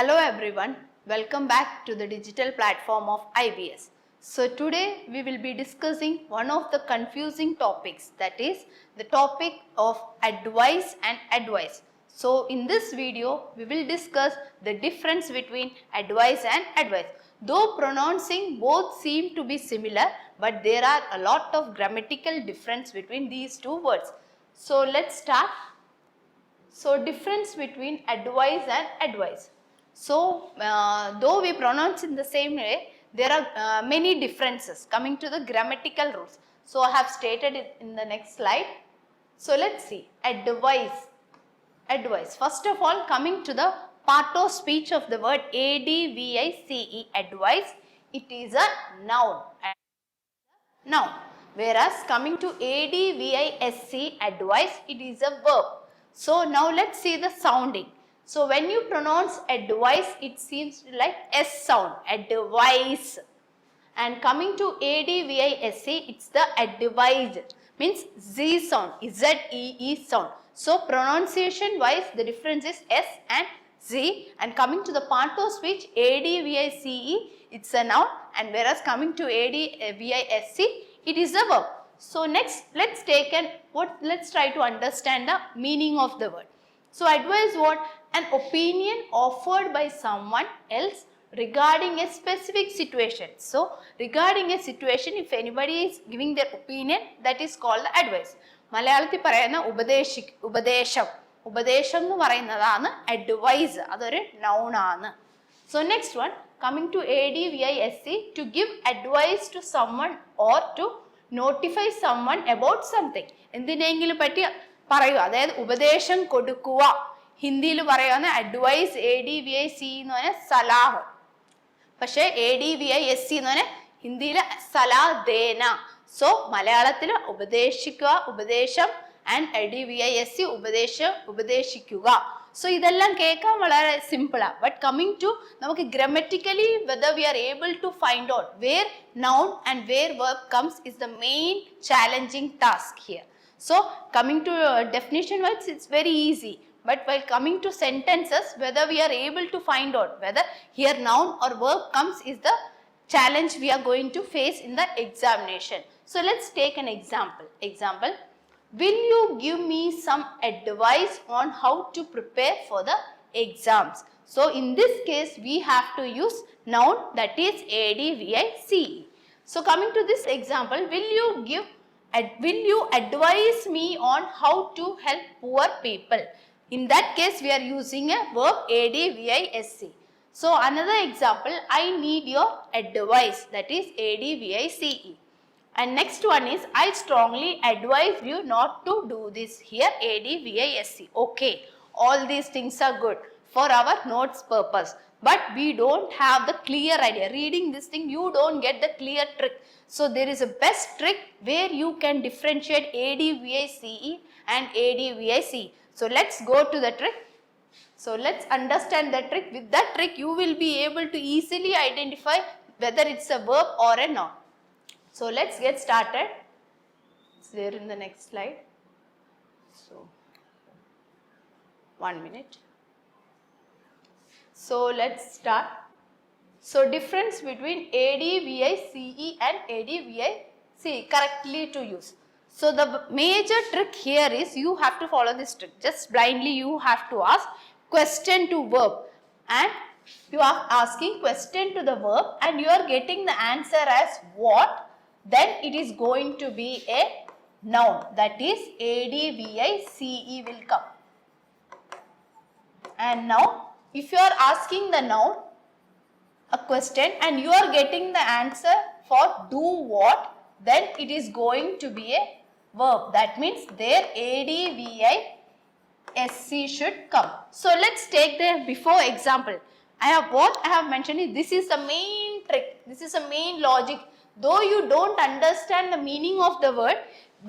Hello everyone, welcome back to the digital platform of IBS. So today we will be discussing one of the confusing topics, that is the topic of advice and advice. So in this video we will discuss the difference between advice and advice. Though pronouncing both seem to be similar, but there are a lot of grammatical difference between these two words. So let's start. So difference between advice and advice. So though we pronounce in the same way, there are many differences coming to the grammatical rules. So I have stated it in the next slide. So let's see. Advice. Advice. First of all, coming to the part of speech of the word advice, advice, it is a noun. Noun. Whereas coming to advice, advice, it is a verb. So now let's see the sounding. So when you pronounce advice, it seems like S sound, advice. And coming to advice, it's the advised, means Z sound, Z-E-E sound. So pronunciation wise, the difference is S and Z. And coming to the part of speech, advice, it's a noun. And whereas coming to advice, it is a verb. So next, let's try to understand the meaning of the word. So advice what? An opinion offered by someone else regarding a specific situation. So regarding a situation, if anybody is giving their opinion, that is called advice. Malayalamil parayana ഉപദേശം എന്ന് പറയുന്നതാണ് advice. അതൊരു noun ആണ്. So next one, coming to advice, to give advice to someone or to notify someone about something. എന്തിനെങ്കിലും പറ്റി പറയുക, അതായത് ഉപദേശം കൊടുക്കുക. ഹിന്ദിയിൽ പറയുന്ന അഡ്വൈസ് ADVIC എന്ന് പറഞ്ഞാൽ സലാഹ്. പക്ഷേ ADVISC എന്ന് പറഞ്ഞാൽ ഹിന്ദിയിൽ സലാ ദേന. സോ മലയാളത്തിൽ ഉപദേശിക്കുക, ഉപദേശം, ആൻഡ് ADVISC ഉപദേശിക്കുക. സോ ഇതെല്ലാം കേൾക്കാൻ വളരെ സിമ്പിളാണ്. ബട്ട് കമ്മിങ് ടു നമുക്ക് grammatically whether we are able to find out where noun and where verb comes is the main challenging task here. So coming to definition wise, it's very easy. But while coming to sentences, whether we are able to find out whether here noun or verb comes is the challenge we are going to face in the examination. So let's take an example. Example, will you give me some advice on how to prepare for the exams? So in this case, we have to use noun, that is advice. So coming to this example, will you advise me on how to help poor people? In that case, we are using a verb advice. So another example, I need your advice, that is advice. And next one is, I strongly advise you not to do this. Here advice. Okay, all these things are good for our notes purpose, but we don't have the clear idea. Reading this thing, you don't get the clear trick. So there is a best trick where you can differentiate advice and advic. So let's go to the trick. So let's understand the trick. With that trick, you will be able to easily identify whether it's a verb or a noun. So let's get started. It's there in the next slide. So 1 minute. So let's start. So difference between advice and advic, correctly to use. So the major trick here is you have to follow this trick. Just blindly you have to ask question to verb, and you are asking question to the verb and you are getting the answer as what, then it is going to be a noun, that is advice will come. And now if you are asking the noun a question and you are getting the answer for do what, then it is going to be a verb. That means there advic should come. So let's take the before example. What I have mentioned is this is the main trick. This is the main logic. Though you don't understand the meaning of the word,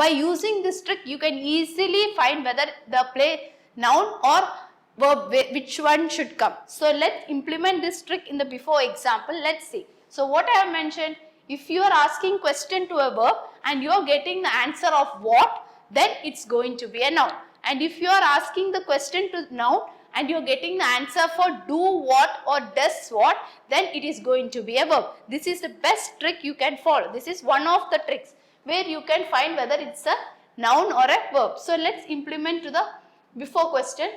by using this trick you can easily find whether the noun or verb, which one should come. So let's implement this trick in the before example. Let's see. So what I have mentioned, if you are asking question to a verb and you are getting the answer of what, then it's going to be a noun. And if you are asking the question to noun and you're getting the answer for do what or does what, then it is going to be a verb. This is the best trick you can follow. This is one of the tricks where you can find whether it's a noun or a verb. So let's implement to the before question.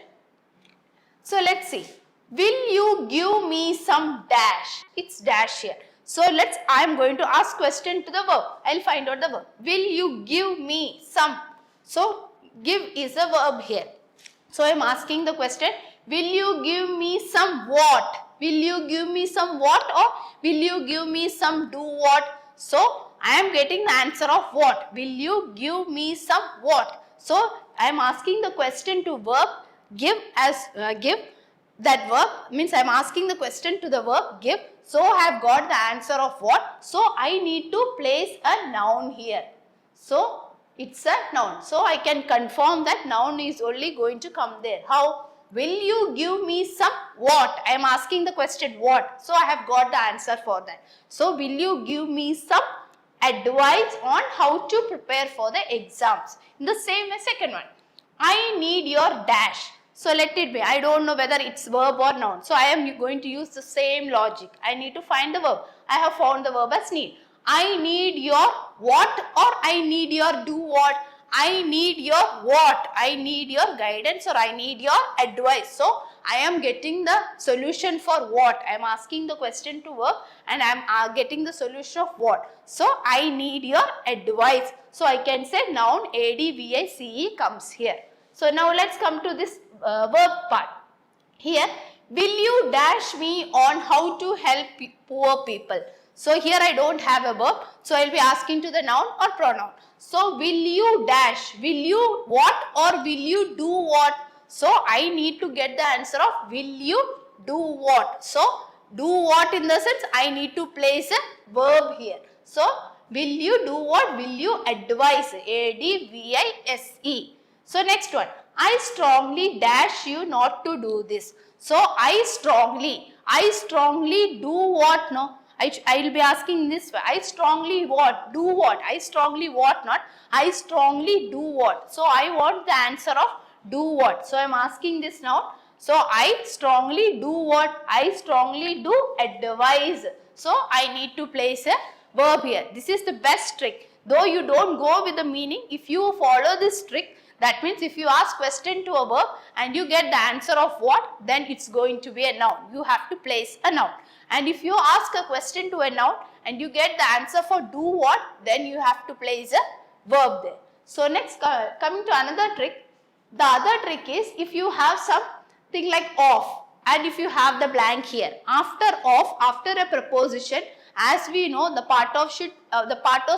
So let's see. Will you give me some dash? It's dash here. So I am going to ask question to the verb. I'll find out the verb. Will you give me some? So give is a verb here. So I am asking the question. Will you give me some what? Will you give me some what, or will you give me some do what? So I am getting the answer of what. Will you give me some what? So I am asking the question to verb give as give. That verb means I am asking the question to the verb give. So I have got the answer of what. So I need to place a noun here. So it's a noun. So I can confirm that noun is only going to come there. How? Will you give me some what? I am asking the question what. So I have got the answer for that. So will you give me some advice on how to prepare for the exams? In the same way, second one. I need your dash. So let it be. I don't know whether it's verb or noun. So I am going to use the same logic. I need to find the verb. I have found the verb as need. I need your what, or I need your do what. I need your what. I need your guidance, or I need your advice. So I am getting the solution for what. I am asking the question to verb and I am getting the solution of what. So I need your advice. So I can say noun advice comes here. So now let's come to this verb part. Here, will you dash me on how to help poor people? So here I don't have a verb. So I will be asking to the noun or pronoun. So will you dash? Will you what, or will you do what? So I need to get the answer of will you do what. So do what in the sense I need to place a verb here. So will you do what? Will you advise? advise. So next one. I strongly dash you not to do this. So I strongly do what? No. I will be asking this way. I strongly what? Do what? I strongly what? Not. I strongly do what? So I want the answer of do what. So I am asking this now. So I strongly do what? I strongly do advise. So I need to place a verb here. This is the best trick. Though you don't go with the meaning, if you follow this trick, that means if you ask question to a verb and you get the answer of what, then it's going to be a noun. You have to place a noun. And if you ask a question to a noun and you get the answer for do what, then you have to place a verb there. So next, coming to another trick. The other trick is if you have something like of, and if you have the blank here. After of, after a preposition, as we know, the part of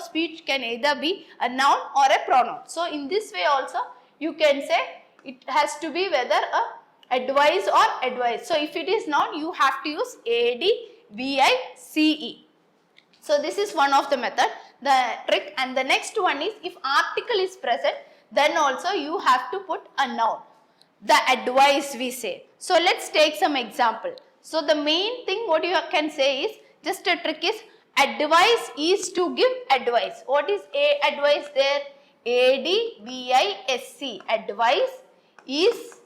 speech can either be a noun or a pronoun. So in this way also you can say it has to be whether a advise or advice. So if it is noun, you have to use advice. So this is one of the method, the trick. And the next one is if article is present, then also you have to put a noun. The advice we say. So let's take some example. So the main thing what you can say is, just a trick is, advice is to give advice. What is advice there? advice. Advice is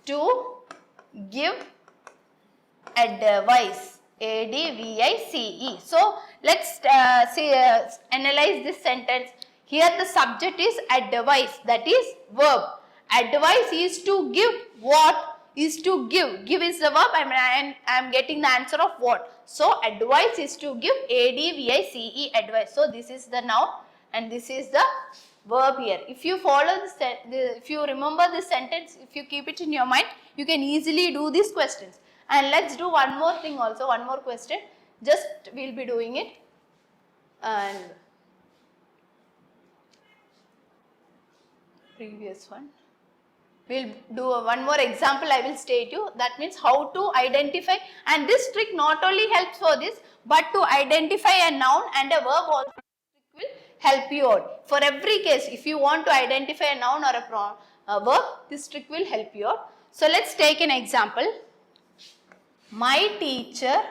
to give advice. advice. So let's analyze this sentence. Here the subject is advice, that is verb. Advice is to give what? Is to give. Give is the verb and I am getting the answer of what. So advice is to give, advice, advice. So this is the noun and this is the verb here. If you follow if you remember this sentence, if you keep it in your mind, you can easily do these questions. And let's do one more thing also, one more question. Just we'll be doing it. And previous one. We'll do one more example I will state you. That means how to identify, and this trick not only helps for this, but to identify a noun and a verb also will help you out. For every case, if you want to identify a noun or a verb, this trick will help you out. So let's take an example. My teacher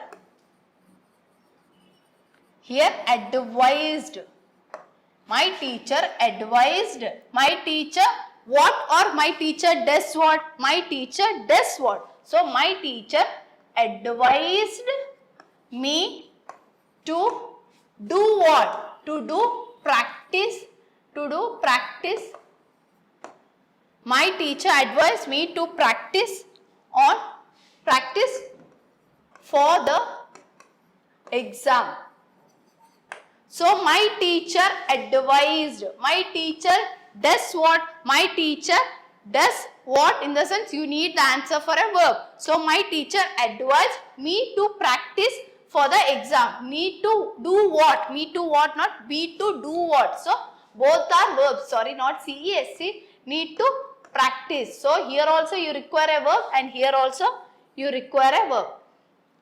here advised. My teacher advised. My teacher What or my teacher does what? My teacher does what? So my teacher advised me to do what? To do practice. To do practice. My teacher advised me to practice for the exam. So my teacher advised. My teacher does what? My teacher does what? In the sense you need the answer for a verb. So my teacher advised me to practice for the exam. Need to do what? Me to what? Not be to do what. So both are verbs. Sorry, not CESC. Need to practice. So here also you require a verb and here also you require a verb.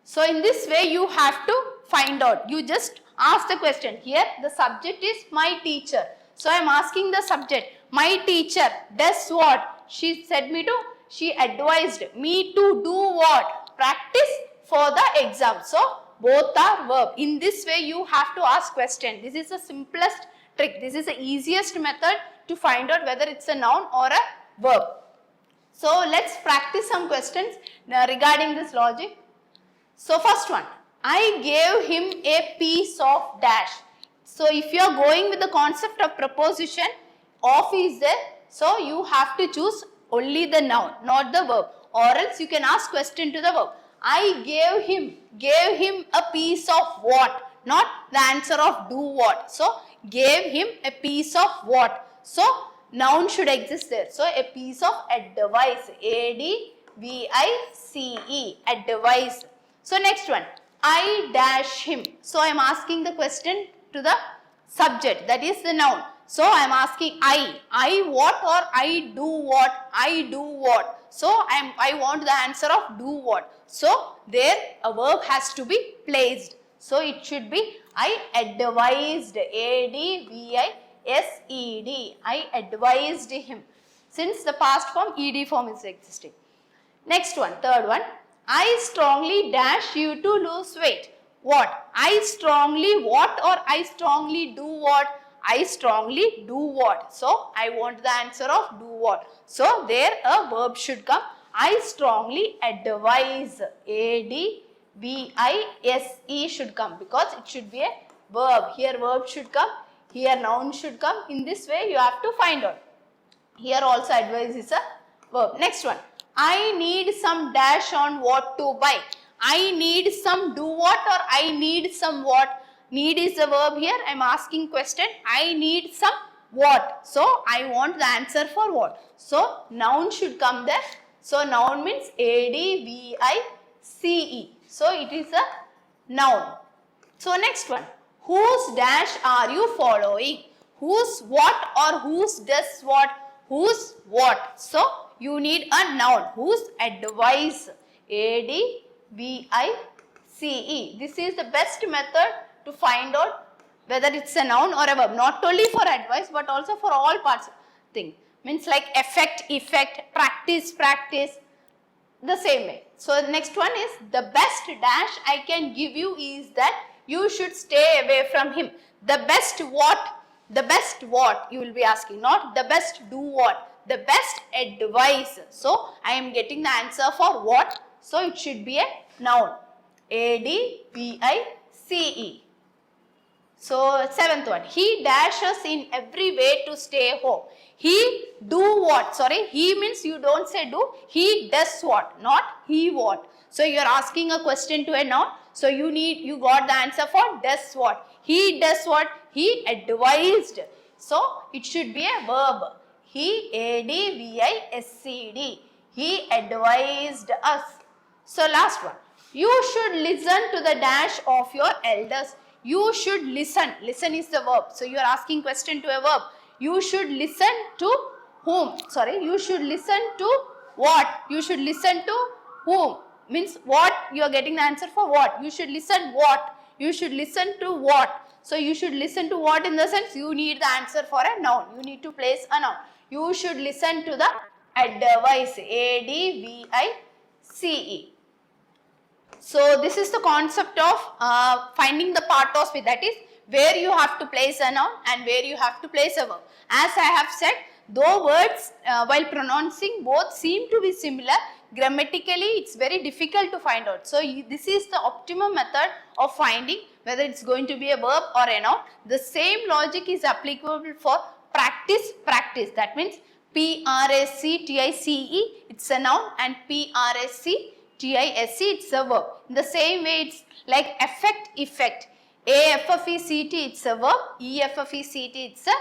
So in this way you have to find out. You just ask the question. Here the subject is my teacher. So I am asking the subject. My teacher does what? She advised me to do what? Practice for the exam. So both are verb. In this way you have to ask question. This is the simplest trick. This is the easiest method to find out whether it's a noun or a verb. So let's practice some questions regarding this logic. So first one, I gave him a piece of dash. So if you are going with the concept of preposition, of is there, so you have to choose only the noun, not the verb, or else you can ask question to the verb. I gave him a piece of what? Not the answer of do what. So gave him a piece of what? So noun should exist there. So a piece of advice, A-D-V-I-C-E, advice. So next one, I dash him. So I am asking the question to the subject, that is the noun. So I am asking I what or I do what? I do what? So I want the answer of do what. So there a verb has to be placed. So it should be I advised, A-D-V-I-S-E-D. I advised him. Since the past form, ED form is existing. Next one, third one. I strongly dash you to lose weight. What? I strongly what or I strongly do what? I strongly do what? So I want the answer of do what. So there a verb should come. I strongly advise, A-D-V-I-S-E should come because it should be a verb. Here verb should come. Here noun should come. In this way you have to find out. Here also advise is a verb. Next one. I need some dash on what to buy. I need some do what or I need some what? Need is a verb here. I am asking question. I need some what? So I want the answer for what? So noun should come there. So noun means A-D-V-I-C-E. So it is a noun. So next one. Whose dash are you following? Whose what or whose does what? Whose what? So you need a noun. Whose advice? A-D-V-I-C-E. This is the best method to find out whether it's a noun or a verb. Not only for advice but also for all parts of thing. Means like effect, practice, the same way. So the next one is the best dash I can give you is that you should stay away from him. The best what? The best what? You will be asking. Not the best do what? The best advice. So I am getting the answer for what? So it should be a noun. A-D-V-I-C-E. So seventh one. He dashes in every way to stay home. He do what? Sorry, he means you don't say do. He does what? Not he what. So you are asking a question to a noun. So you got the answer for does what. He does what? He advised. So it should be a verb. He, A-D-V-I-S-C-D. He advised us. So last one. You should listen to the dash of your elders. You should listen. Listen is the verb. So you are asking question to a verb. You should listen to whom? Sorry, you should listen to what? You should listen to whom? Means what? You are getting the answer for what? You should listen what? You should listen to what? So you should listen to what in the sense you need the answer for a noun. You need to place a noun. You should listen to the advice. A-D-V-I-C-E. So this is the concept of finding the part of it, that is where you have to place a noun and where you have to place a verb. As I have said, though words while pronouncing both seem to be similar, grammatically it's very difficult to find out. So this is the optimum method of finding whether it's going to be a verb or a noun. The same logic is applicable for practice. That means PRACTICE, it's a noun, and PRACTISE, it's a verb. In the same way, it's like effect. AFFECT, it's a verb. EFFECT, it's a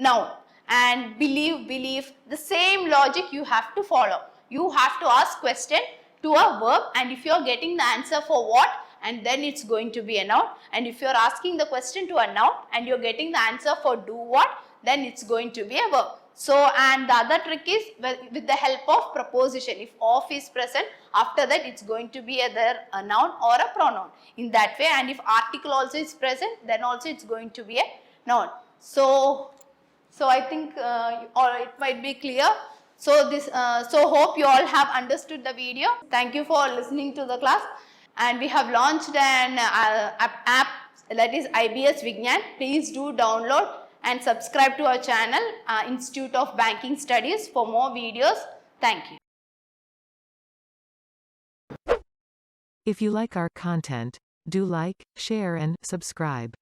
noun. And believe, the same logic you have to follow. You have to ask question to a verb, and if you are getting the answer for what, and then it's going to be a noun. And if you are asking the question to a noun and you are getting the answer for do what, then it's going to be a verb. So, and the other trick is with the help of preposition. If of is present, after that it's going to be either a noun or a pronoun in that way. And if article also is present, then also it's going to be a noun. So I think or it might be clear. So hope you all have understood the video. Thank you for listening to the class. And we have launched an app, that is IBS Vignan. Please do download and subscribe to our channel, Institute of Banking Studies, for more videos. Thank you. If you like our content, do like, share and subscribe.